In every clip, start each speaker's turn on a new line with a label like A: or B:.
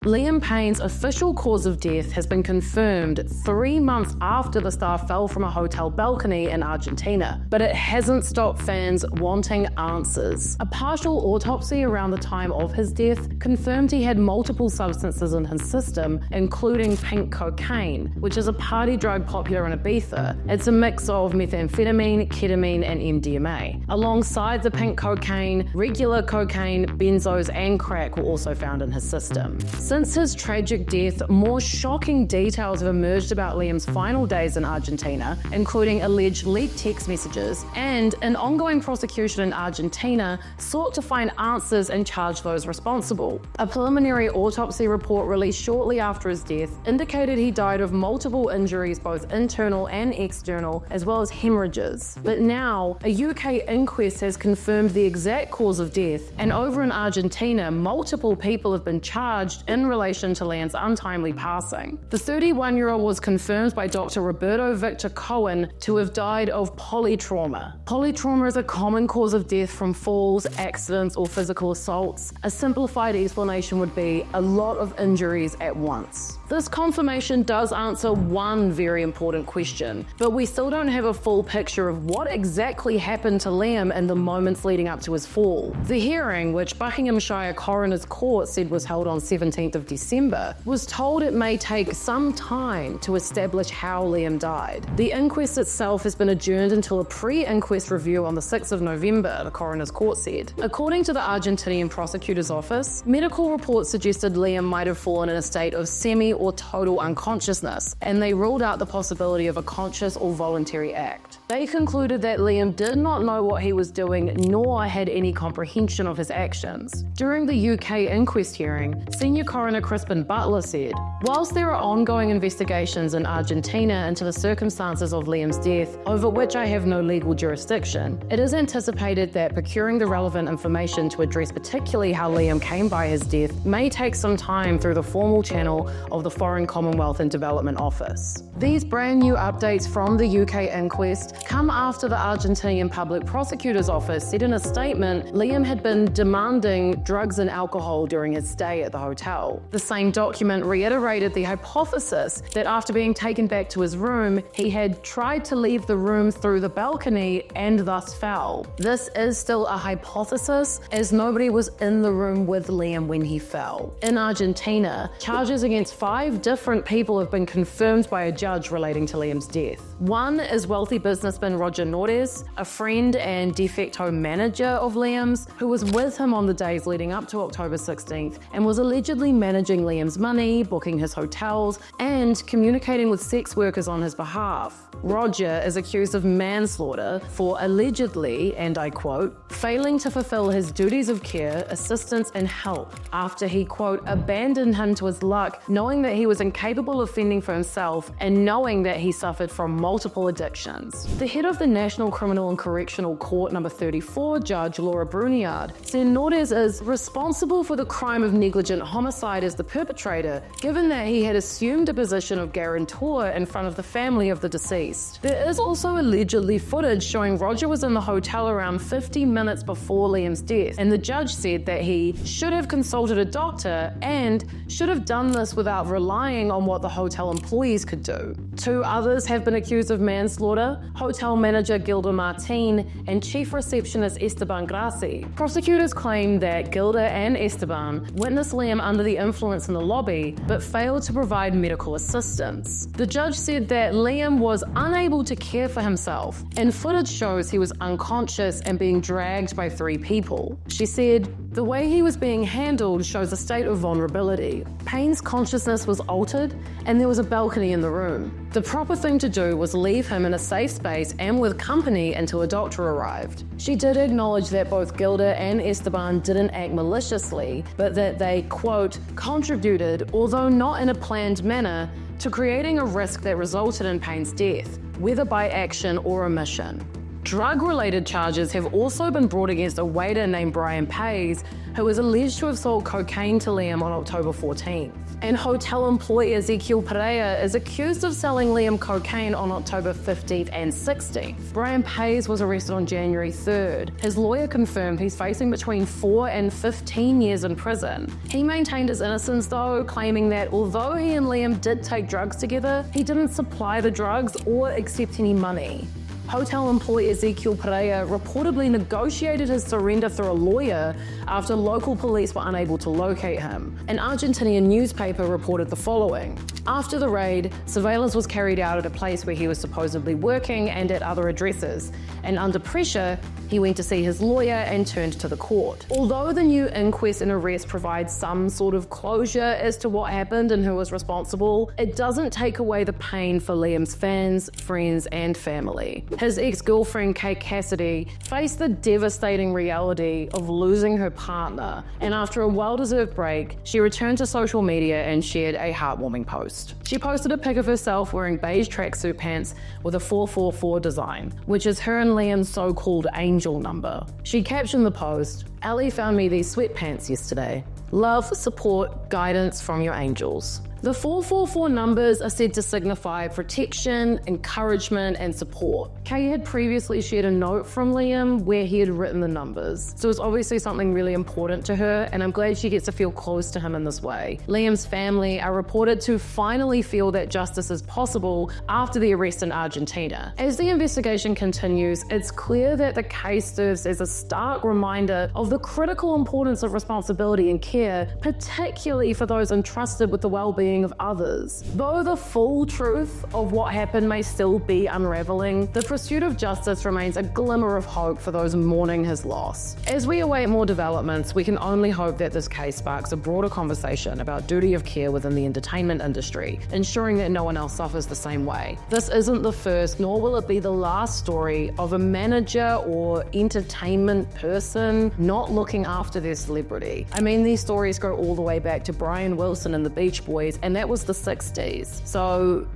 A: Liam Payne's official cause of death has been confirmed 3 months after the star fell from a hotel balcony in Argentina, but it hasn't stopped fans wanting answers. A partial autopsy around the time of his death confirmed he had multiple substances in his system, including pink cocaine, which is a party drug popular in Ibiza. It's a mix of methamphetamine, ketamine, and MDMA. Alongside the pink cocaine, regular cocaine, benzos, and crack were also found in his system. Since his tragic death, more shocking details have emerged about Liam's final days in Argentina, including alleged leaked text messages, and an ongoing prosecution in Argentina sought to find answers and charge those responsible. A preliminary autopsy report released shortly after his death indicated he died of multiple injuries, both internal and external, as well as hemorrhages. But now, a UK inquest has confirmed the exact cause of death, and over in Argentina, multiple people have been charged in relation to Liam's untimely passing. The 31-year-old was confirmed by Dr. Roberto Victor Cohen to have died of polytrauma. Polytrauma is a common cause of death from falls, accidents, or physical assaults. A simplified explanation would be a lot of injuries at once. This confirmation does answer one very important question, but we still don't have a full picture of what exactly happened to Liam in the moments leading up to his fall. The hearing, which Buckinghamshire Coroner's Court said was held on 17th of December, was told it may take some time to establish how Liam died. The inquest itself has been adjourned until a pre-inquest review on the 6th of November, the Coroner's Court said. According to the Argentinian prosecutor's office, medical reports suggested Liam might have fallen in a state of semi or total unconsciousness, and they ruled out the possibility of a conscious or voluntary act. They concluded that Liam did not know what he was doing nor had any comprehension of his actions. During the UK inquest hearing, Senior Coroner Crispin Butler said, "Whilst there are ongoing investigations in Argentina into the circumstances of Liam's death, over which I have no legal jurisdiction, it is anticipated that procuring the relevant information to address particularly how Liam came by his death may take some time through the formal channel of the Foreign Commonwealth and Development Office." These brand new updates from the UK inquest come after the Argentinian Public Prosecutor's Office said in a statement Liam had been demanding drugs and alcohol during his stay at the hotel. The same document reiterated the hypothesis that after being taken back to his room, he had tried to leave the room through the balcony and thus fell. This is still a hypothesis, as nobody was in the room with Liam when he fell. In Argentina, charges against 5 different people have been confirmed by a judge relating to Liam's death. One is wealthy businessman Roger Nordes, a friend and de facto manager of Liam's, who was with him on the days leading up to October 16th and was allegedly managing Liam's money, booking his hotels, and communicating with sex workers on his behalf. Roger is accused of manslaughter for allegedly, and I quote, failing to fulfill his duties of care, assistance, and help after he, quote, abandoned him to his luck, knowing that he was incapable of fending for himself and knowing that he suffered from multiple addictions. The head of the National Criminal and Correctional Court number 34, Judge Laura Bruniard, said Nordes is responsible for the crime of negligent homicide as the perpetrator, given that he had assumed a position of guarantor in front of the family of the deceased. There is also allegedly footage showing Roger was in the hotel around 50 minutes before Liam's death, and the judge said that he should have consulted a doctor and should have done this without relying on what the hotel employees could do. 2 others have been accused of manslaughter, hotel manager Gilda Martin and chief receptionist Esteban Grassi. Prosecutors claim that Gilda and Esteban witnessed Liam under the influence in the lobby, but failed to provide medical assistance. The judge said that Liam was unable to care for himself, and footage shows he was unconscious and being dragged by 3 people. She said, the way he was being handled shows a state of vulnerability. Payne's consciousness was altered, and there was a balcony in the room. The proper thing to do was leave him in a safe space and with company until a doctor arrived. She did acknowledge that both Gilda and Esteban didn't act maliciously, but that they, quote, contributed, although not in a planned manner, to creating a risk that resulted in Payne's death, whether by action or omission. Drug-related charges have also been brought against a waiter named Brian Payne, who is alleged to have sold cocaine to Liam on October 14th. And hotel employee Ezekiel Pereira is accused of selling Liam cocaine on October 15th and 16th. Brian Payne was arrested on January 3rd. His lawyer confirmed he's facing between 4 and 15 years in prison. He maintained his innocence though, claiming that although he and Liam did take drugs together, he didn't supply the drugs or accept any money. Hotel employee Ezekiel Pereira reportedly negotiated his surrender through a lawyer after local police were unable to locate him. An Argentinian newspaper reported the following. After the raid, surveillance was carried out at a place where he was supposedly working and at other addresses, and under pressure, he went to see his lawyer and turned to the court. Although the new inquest and arrest provides some sort of closure as to what happened and who was responsible, it doesn't take away the pain for Liam's fans, friends, and family. His ex-girlfriend, Kate Cassidy, faced the devastating reality of losing her partner, and after a well-deserved break, she returned to social media and shared a heartwarming post. She posted a pic of herself wearing beige tracksuit pants with a 444 design, which is her and Liam's so-called angel number. She captioned the post, "Ali found me these sweatpants yesterday. Love, support, guidance from your angels." The 444 numbers are said to signify protection, encouragement, and support. Kay had previously shared a note from Liam where he had written the numbers, so it's obviously something really important to her, and I'm glad she gets to feel close to him in this way. Liam's family are reported to finally feel that justice is possible after the arrest in Argentina. As the investigation continues, it's clear that the case serves as a stark reminder of the critical importance of responsibility and care, particularly for those entrusted with the well-being of others. Though the full truth of what happened may still be unraveling, the pursuit of justice remains a glimmer of hope for those mourning his loss. As we await more developments, we can only hope that this case sparks a broader conversation about duty of care within the entertainment industry, ensuring that no one else suffers the same way. This isn't the first, nor will it be the last story of a manager or entertainment person not looking after their celebrity. I mean, these stories go all the way back to Brian Wilson and the Beach Boys, and that was the 60s. So,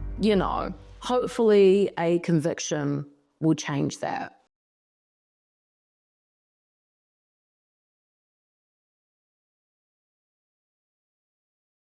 A: hopefully a conviction will change that.